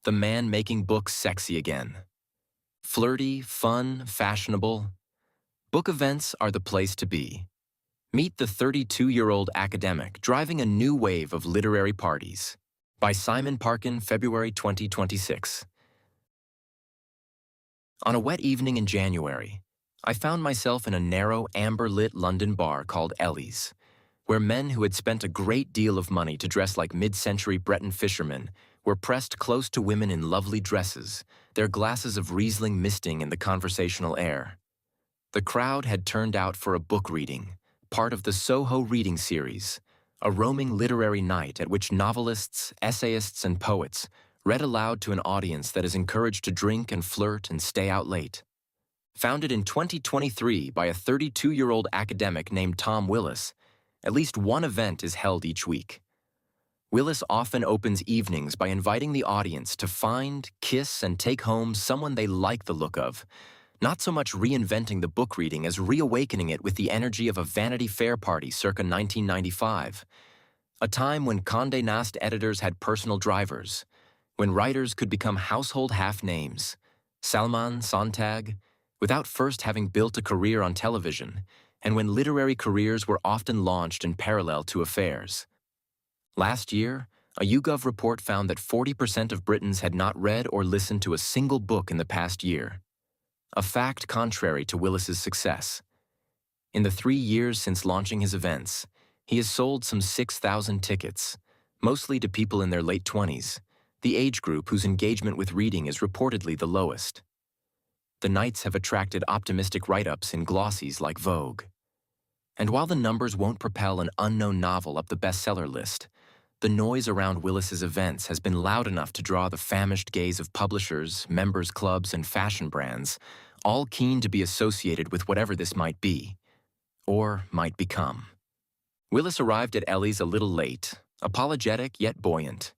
the man making books sexy again. Flirty, fun, fashionable. Book events are the place to be. Meet the 32-year-old academic driving a new wave of literary parties. By Simon Parkin, February 2026. On a wet evening in January, I found myself in a narrow, amber-lit London bar called Ellie's, where men who had spent a great deal of money to dress like mid-century Breton fishermen were pressed close to women in lovely dresses, their glasses of Riesling misting in the conversational air. The crowd had turned out for a book reading, part of the Soho Reading Series, a roaming literary night at which novelists, essayists, and poets read aloud to an audience that is encouraged to drink and flirt and stay out late. Founded in 2023 by a 32-year-old academic named Tom Willis, at least one event is held each week. Willis often opens evenings by inviting the audience to find, kiss, and take home someone they like the look of, not so much reinventing the book reading as reawakening it with the energy of a Vanity Fair party circa 1995, a time when Condé Nast editors had personal drivers, when writers could become household half-names, Salman, Sontag, without first having built a career on television, and when literary careers were often launched in parallel to affairs. Last year, a YouGov report found that 40% of Britons had not read or listened to a single book in the past year, a fact contrary to Willis's success. In the 3 years since launching his events, he has sold some 6,000 tickets, mostly to people in their late 20s, the age group whose engagement with reading is reportedly the lowest. The nights have attracted optimistic write-ups in glossies like Vogue. And while the numbers won't propel an unknown novel up the bestseller list, the noise around Willis's events has been loud enough to draw the famished gaze of publishers, members' clubs, and fashion brands, all keen to be associated with whatever this might be, or might become. Willis arrived at Ellie's a little late, apologetic yet buoyant.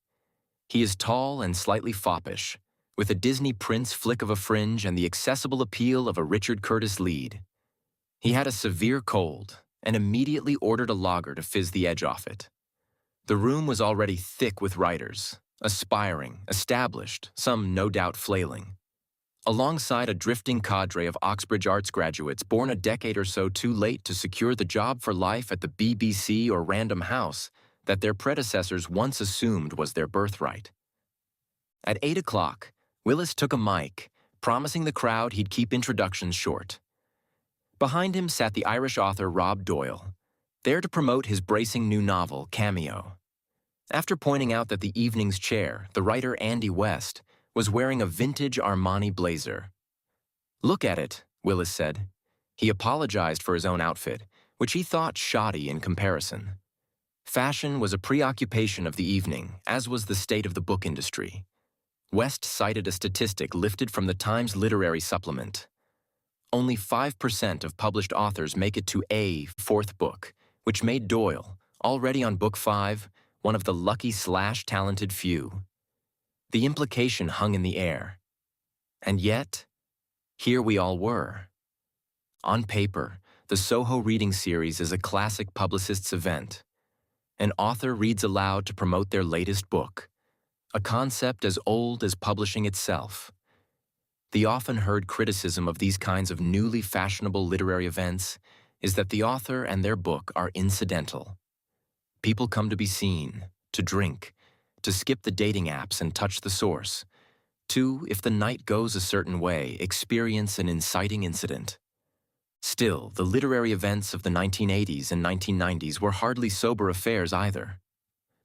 He is tall and slightly foppish, with a Disney Prince flick of a fringe and the accessible appeal of a Richard Curtis lead. He had a severe cold and immediately ordered a lager to fizz the edge off it. The room was already thick with writers, aspiring, established, some no doubt flailing. Alongside a drifting cadre of Oxbridge Arts graduates born a decade or so too late to secure the job for life at the BBC or Random House that their predecessors once assumed was their birthright. At 8 o'clock, Willis took a mic, promising the crowd he'd keep introductions short. Behind him sat the Irish author Rob Doyle, there to promote his bracing new novel, Cameo. After pointing out that the evening's chair, the writer Andy West, was wearing a vintage Armani blazer. "Look at it," Willis said. He apologized for his own outfit, which he thought shoddy in comparison. Fashion was a preoccupation of the evening, as was the state of the book industry. West cited a statistic lifted from the Times Literary Supplement. Only 5% of published authors make it to a fourth book, which made Doyle, already on book 5, one of the lucky/talented few. The implication hung in the air. And yet, here we all were. On paper, the Soho Reading Series is a classic publicist's event. An author reads aloud to promote their latest book, a concept as old as publishing itself. The often heard criticism of these kinds of newly fashionable literary events is that the author and their book are incidental. People come to be seen, to drink, to skip the dating apps and touch the source, to, if the night goes a certain way, experience an inciting incident. Still, the literary events of the 1980s and 1990s were hardly sober affairs either.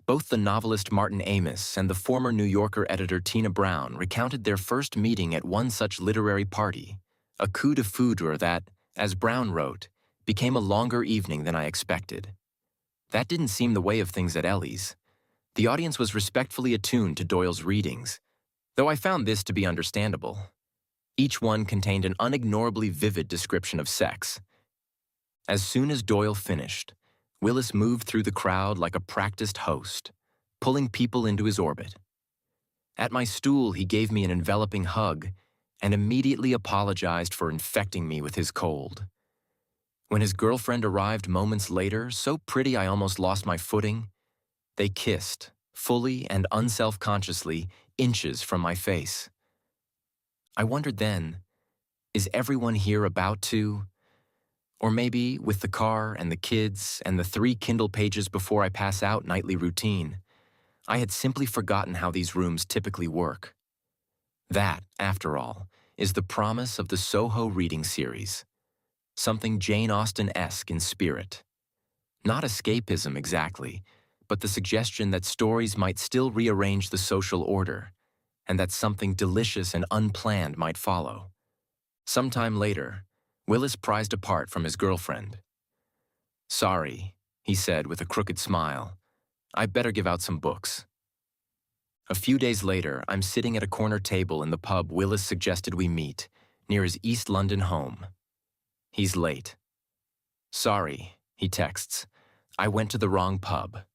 Both the novelist Martin Amis and the former New Yorker editor Tina Brown recounted their first meeting at one such literary party, a coup de foudre that, as Brown wrote, became a longer evening than I expected. That didn't seem the way of things at Ellie's. The audience was respectfully attuned to Doyle's readings, though I found this to be understandable. Each one contained an unignorably vivid description of sex. As soon as Doyle finished, Willis moved through the crowd like a practiced host, pulling people into his orbit. At my stool, he gave me an enveloping hug and immediately apologized for infecting me with his cold. When his girlfriend arrived moments later, so pretty I almost lost my footing, they kissed, fully and unself-consciously, inches from my face. I wondered then, is everyone here about to? Or maybe, with the car and the kids and the 3 Kindle pages before I pass out nightly routine, I had simply forgotten how these rooms typically work. That, after all, is the promise of the Soho reading series. Something Jane Austen-esque in spirit. Not escapism exactly, but the suggestion that stories might still rearrange the social order, and that something delicious and unplanned might follow. Sometime later, Willis prized apart from his girlfriend. "Sorry," he said with a crooked smile. "I'd better give out some books." A few days later, I'm sitting at a corner table in the pub Willis suggested we meet, near his East London home. He's late. "Sorry," he texts. "I went to the wrong pub."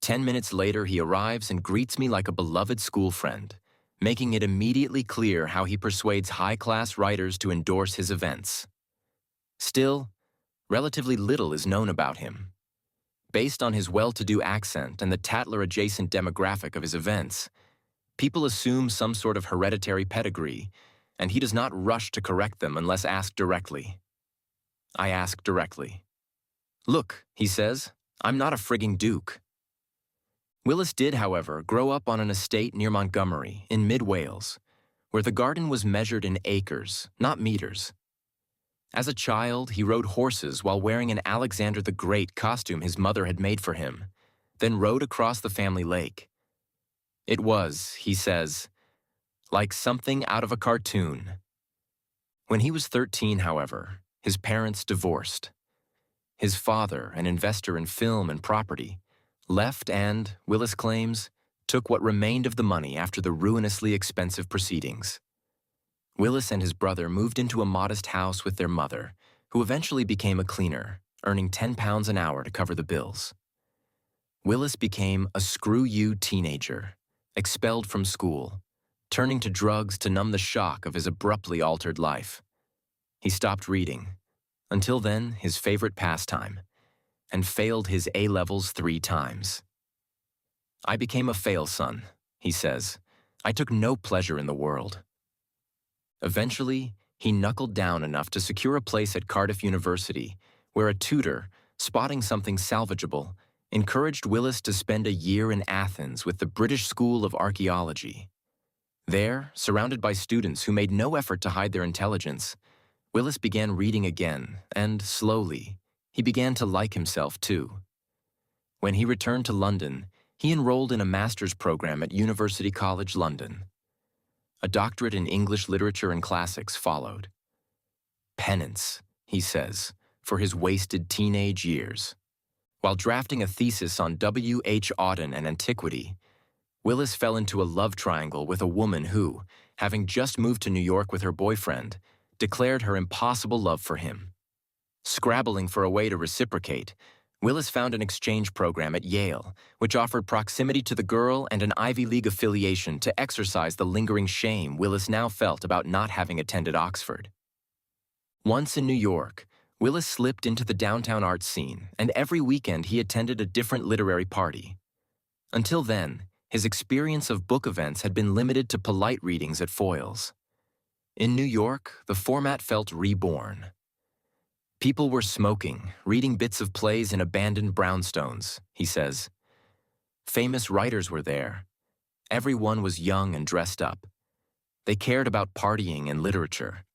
10 minutes later, he arrives and greets me like a beloved school friend, making it immediately clear how he persuades high-class writers to endorse his events. Still, relatively little is known about him. Based on his well-to-do accent and the Tatler-adjacent demographic of his events, people assume some sort of hereditary pedigree, and he does not rush to correct them unless asked directly. I ask directly. "Look," he says, "I'm not a frigging duke." Willis did, however, grow up on an estate near Montgomery, in mid-Wales, where the garden was measured in acres, not meters. As a child, he rode horses while wearing an Alexander the Great costume his mother had made for him, then rode across the family lake. It was, he says, like something out of a cartoon. When he was 13, however, his parents divorced. His father, an investor in film and property, left and, Willis claims, took what remained of the money after the ruinously expensive proceedings. Willis and his brother moved into a modest house with their mother, who eventually became a cleaner, earning £10 an hour to cover the bills. Willis became a screw-you teenager, expelled from school, turning to drugs to numb the shock of his abruptly altered life. He stopped reading, until then his favorite pastime, and failed his A-levels 3 times. "I became a fail son," he says. "I took no pleasure in the world." Eventually, he knuckled down enough to secure a place at Cardiff University, where a tutor, spotting something salvageable, encouraged Willis to spend a year in Athens with the British School of Archaeology. There, surrounded by students who made no effort to hide their intelligence, Willis began reading again, and slowly, he began to like himself too. When he returned to London, he enrolled in a master's program at University College London. A doctorate in English literature and classics followed. Penance, he says, for his wasted teenage years. While drafting a thesis on W.H. Auden and antiquity, Willis fell into a love triangle with a woman who, having just moved to New York with her boyfriend, declared her impossible love for him. Scrabbling for a way to reciprocate, Willis found an exchange program at Yale, which offered proximity to the girl and an Ivy League affiliation to exorcise the lingering shame Willis now felt about not having attended Oxford. Once in New York, Willis slipped into the downtown art scene, and every weekend he attended a different literary party. Until then, his experience of book events had been limited to polite readings at Foyle's. In New York, the format felt reborn. People were smoking, reading bits of plays in abandoned brownstones, he says. Famous writers were there. Everyone was young and dressed up. They cared about partying and literature.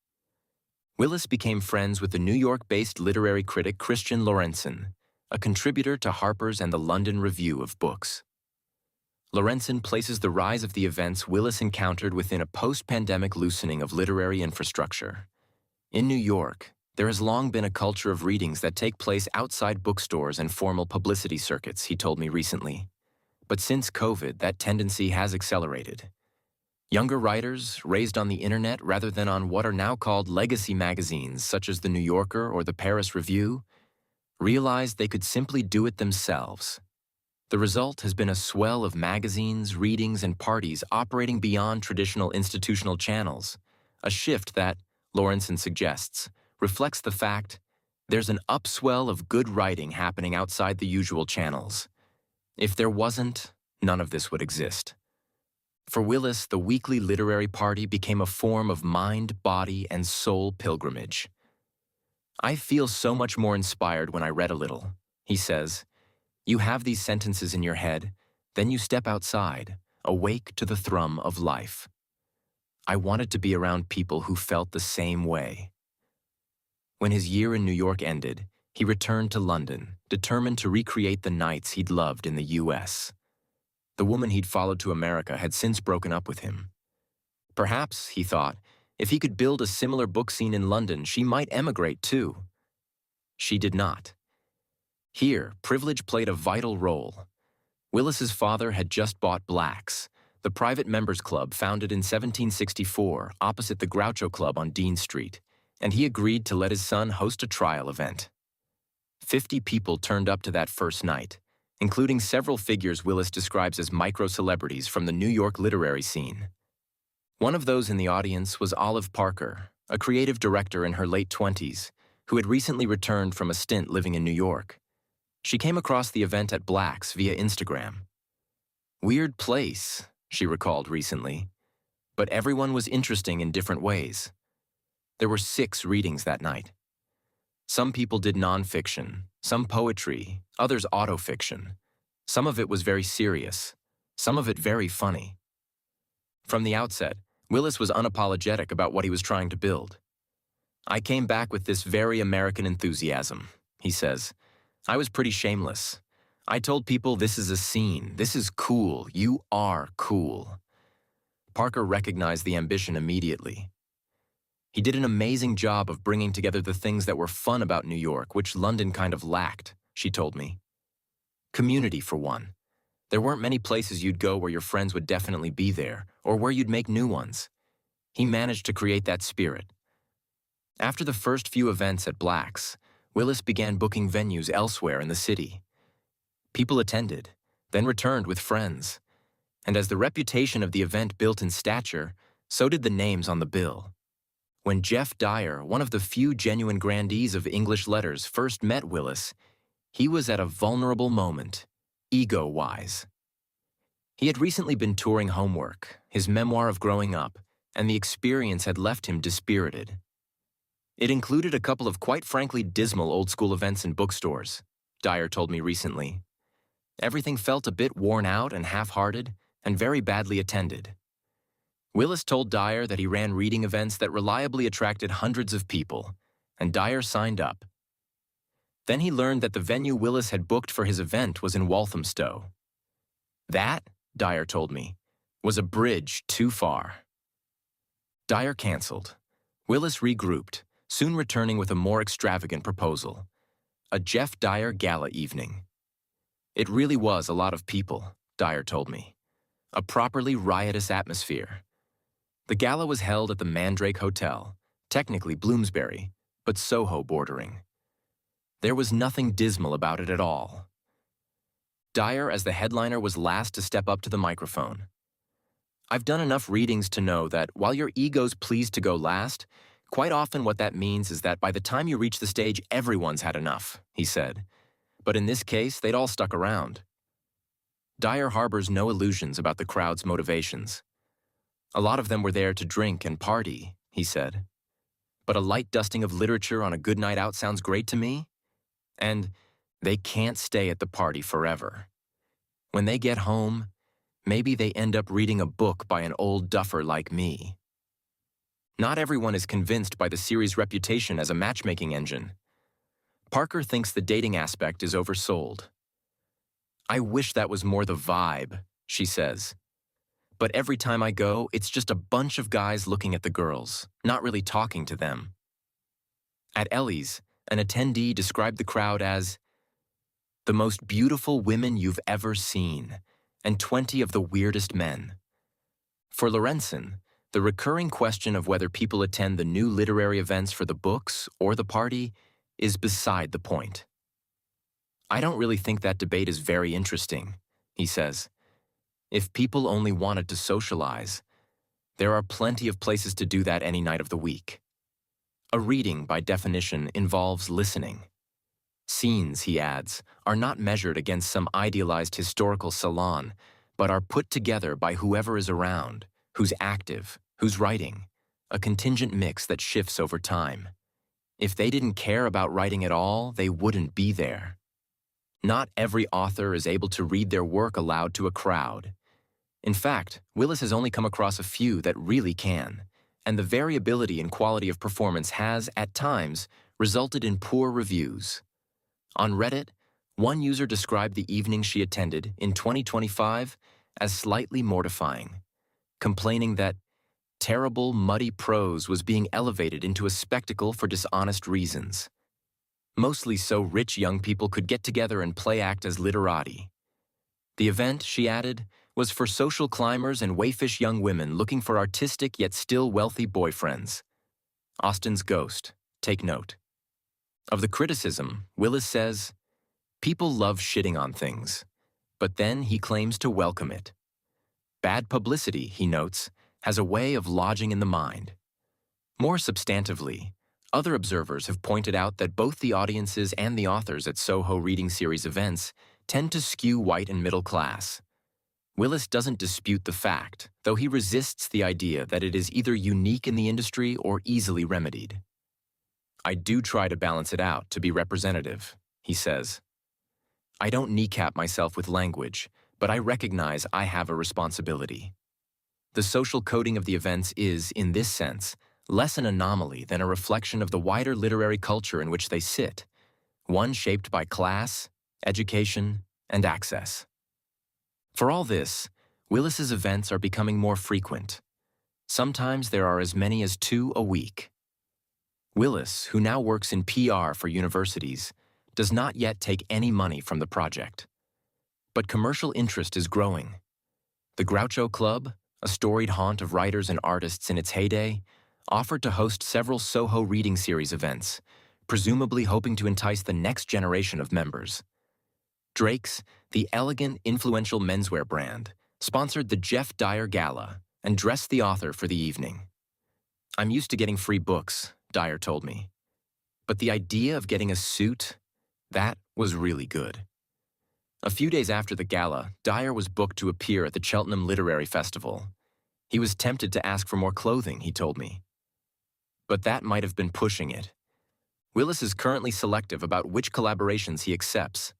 Willis became friends with the New York-based literary critic Christian Lorenzen, a contributor to Harper's and the London Review of Books. Lorenzen places the rise of the events Willis encountered within a post-pandemic loosening of literary infrastructure. In New York, there has long been a culture of readings that take place outside bookstores and formal publicity circuits, he told me recently. But since COVID, that tendency has accelerated. Younger writers, raised on the internet rather than on what are now called legacy magazines such as The New Yorker or the Paris Review, realized they could simply do it themselves. The result has been a swell of magazines, readings, and parties operating beyond traditional institutional channels, a shift that, Lorenzen suggests, reflects the fact there's an upswell of good writing happening outside the usual channels. If there wasn't, none of this would exist. For Willis, the weekly literary party became a form of mind, body, and soul pilgrimage. I feel so much more inspired when I read a little, he says. You have these sentences in your head, then you step outside, awake to the thrum of life. I wanted to be around people who felt the same way. When his year in New York ended, he returned to London, determined to recreate the nights he'd loved in the U.S. The woman he'd followed to America had since broken up with him. Perhaps, he thought, if he could build a similar book scene in London, she might emigrate too. She did not. Here, privilege played a vital role. Willis's father had just bought Black's, the private members club founded in 1764 opposite the Groucho Club on Dean Street, and he agreed to let his son host a trial event. 50 people turned up to that first night, including several figures Willis describes as micro-celebrities from the New York literary scene. One of those in the audience was Olive Parker, a creative director in her late 20s, who had recently returned from a stint living in New York. She came across the event at Black's via Instagram. Weird place, she recalled recently, but everyone was interesting in different ways. There were 6 readings that night. Some people did nonfiction, some poetry, others autofiction. Some of it was very serious, some of it very funny. From the outset, Willis was unapologetic about what he was trying to build. I came back with this very American enthusiasm, he says. I was pretty shameless. I told people this is a scene, this is cool, you are cool. Parker recognized the ambition immediately. He did an amazing job of bringing together the things that were fun about New York, which London kind of lacked, she told me. Community, for one. There weren't many places you'd go where your friends would definitely be there, or where you'd make new ones. He managed to create that spirit. After the first few events at Black's, Willis began booking venues elsewhere in the city. People attended, then returned with friends. And as the reputation of the event built in stature, so did the names on the bill. When Jeff Dyer, one of the few genuine grandees of English letters, first met Willis, he was at a vulnerable moment, ego-wise. He had recently been touring Homework, his memoir of growing up, and the experience had left him dispirited. It included a couple of quite frankly dismal old-school events in bookstores, Dyer told me recently. Everything felt a bit worn out and half-hearted, and very badly attended. Willis told Dyer that he ran reading events that reliably attracted hundreds of people, and Dyer signed up. Then he learned that the venue Willis had booked for his event was in Walthamstow. That, Dyer told me, was a bridge too far. Dyer canceled. Willis regrouped, soon returning with a more extravagant proposal, a Jeff Dyer gala evening. It really was a lot of people, Dyer told me, a properly riotous atmosphere. The gala was held at the Mandrake Hotel, technically Bloomsbury, but Soho bordering. There was nothing dismal about it at all. Dyer, as the headliner, was last to step up to the microphone. I've done enough readings to know that while your ego's pleased to go last, quite often what that means is that by the time you reach the stage, everyone's had enough, he said. But in this case, they'd all stuck around. Dyer harbors no illusions about the crowd's motivations. A lot of them were there to drink and party, he said. But a light dusting of literature on a good night out sounds great to me. And they can't stay at the party forever. When they get home, maybe they end up reading a book by an old duffer like me. Not everyone is convinced by the series' reputation as a matchmaking engine. Parker thinks the dating aspect is oversold. I wish that was more the vibe, she says. But every time I go, it's just a bunch of guys looking at the girls, not really talking to them. At Ellie's, an attendee described the crowd as the most beautiful women you've ever seen, and 20 of the weirdest men. For Lorenzen, the recurring question of whether people attend the new literary events for the books or the party is beside the point. I don't really think that debate is very interesting, he says. If people only wanted to socialize, there are plenty of places to do that any night of the week. A reading, by definition, involves listening. Scenes, he adds, are not measured against some idealized historical salon, but are put together by whoever is around, who's active, who's writing, a contingent mix that shifts over time. If they didn't care about writing at all, they wouldn't be there. Not every author is able to read their work aloud to a crowd. In fact, Willis has only come across a few that really can, and the variability in quality of performance has, at times, resulted in poor reviews. On Reddit, one user described the evening she attended in 2025 as slightly mortifying, complaining that terrible, muddy prose was being elevated into a spectacle for dishonest reasons. Mostly so rich young people could get together and play act as literati. The event, she added, was for social climbers and wayfish young women looking for artistic yet still wealthy boyfriends. Austen's Ghost, take note. Of the criticism, Willis says, "People love shitting on things, but then he claims to welcome it. Bad publicity," he notes, has a way of lodging in the mind. More substantively, other observers have pointed out that both the audiences and the authors at Soho Reading Series events tend to skew white and middle class. Willis doesn't dispute the fact, though he resists the idea that it is either unique in the industry or easily remedied. "I do try to balance it out to be representative," he says. "I don't kneecap myself with language, but I recognize I have a responsibility." The social coding of the events is, in this sense, less an anomaly than a reflection of the wider literary culture in which they sit, one shaped by class, education, and access. For all this, Willis's events are becoming more frequent. Sometimes there are as many as 2 a week. Willis, who now works in PR for universities, does not yet take any money from the project. But commercial interest is growing. The Groucho Club, a storied haunt of writers and artists in its heyday, offered to host several Soho Reading Series events, presumably hoping to entice the next generation of members. Drake's, the elegant, influential menswear brand, sponsored the Jeff Dyer Gala and dressed the author for the evening. "I'm used to getting free books," Dyer told me. But the idea of getting a suit, that was really good. A few days after the gala, Dyer was booked to appear at the Cheltenham Literary Festival. He was tempted to ask for more clothing, he told me. But that might have been pushing it. Willis is currently selective about which collaborations he accepts.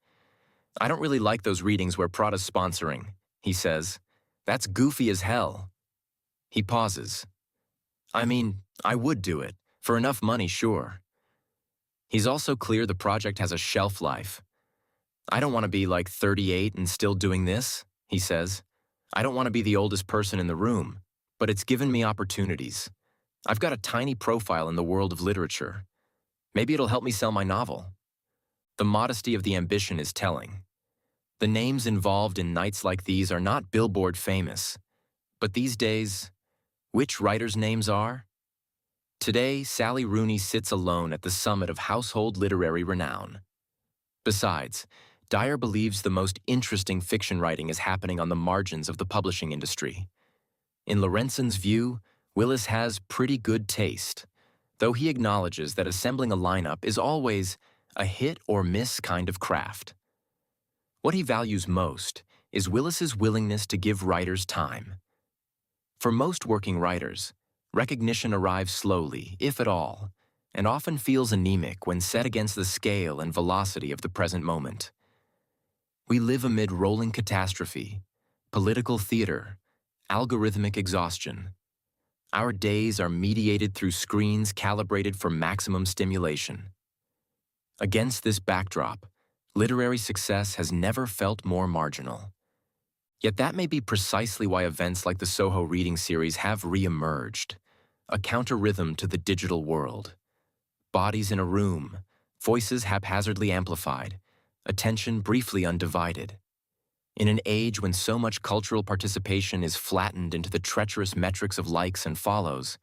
"I don't really like those readings where Prada's sponsoring," he says. "That's goofy as hell." He pauses. "I mean, I would do it. For enough money, sure." He's also clear the project has a shelf life. "I don't want to be like 38 and still doing this," he says. "I don't want to be the oldest person in the room, but it's given me opportunities. I've got a tiny profile in the world of literature. Maybe it'll help me sell my novel." The modesty of the ambition is telling. The names involved in nights like these are not Billboard famous, but these days, which writers' names are? Today, Sally Rooney sits alone at the summit of household literary renown. Besides, Dyer believes the most interesting fiction writing is happening on the margins of the publishing industry. In Lorenzon's view, Willis has pretty good taste, though he acknowledges that assembling a lineup is always a hit or miss kind of craft. What he values most is Willis's willingness to give writers time. For most working writers, recognition arrives slowly, if at all, and often feels anemic when set against the scale and velocity of the present moment. We live amid rolling catastrophe, political theater, algorithmic exhaustion. Our days are mediated through screens calibrated for maximum stimulation. Against this backdrop, literary success has never felt more marginal. Yet that may be precisely why events like the Soho Reading Series have re-emerged, a counter-rhythm to the digital world. Bodies in a room, voices haphazardly amplified, attention briefly undivided. In an age when so much cultural participation is flattened into the treacherous metrics of likes and follows,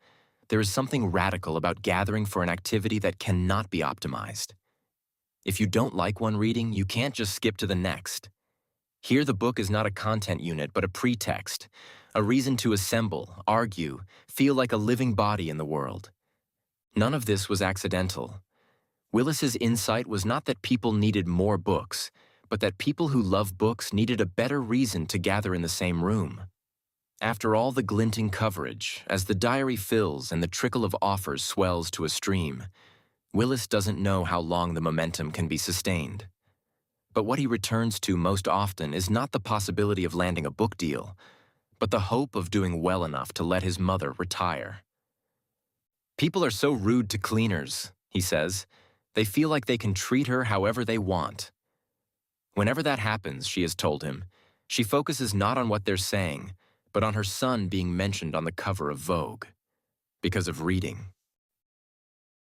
there is something radical about gathering for an activity that cannot be optimized. If you don't like one reading, you can't just skip to the next. Here the book is not a content unit, but a pretext, a reason to assemble, argue, feel like a living body in the world. None of this was accidental. Willis's insight was not that people needed more books, but that people who love books needed a better reason to gather in the same room. After all the glinting coverage, as the diary fills and the trickle of offers swells to a stream, Willis doesn't know how long the momentum can be sustained. But what he returns to most often is not the possibility of landing a book deal, but the hope of doing well enough to let his mother retire. "People are so rude to cleaners," he says. "They feel like they can treat her however they want." Whenever that happens, she has told him, she focuses not on what they're saying, but on her son being mentioned on the cover of Vogue. Because of reading.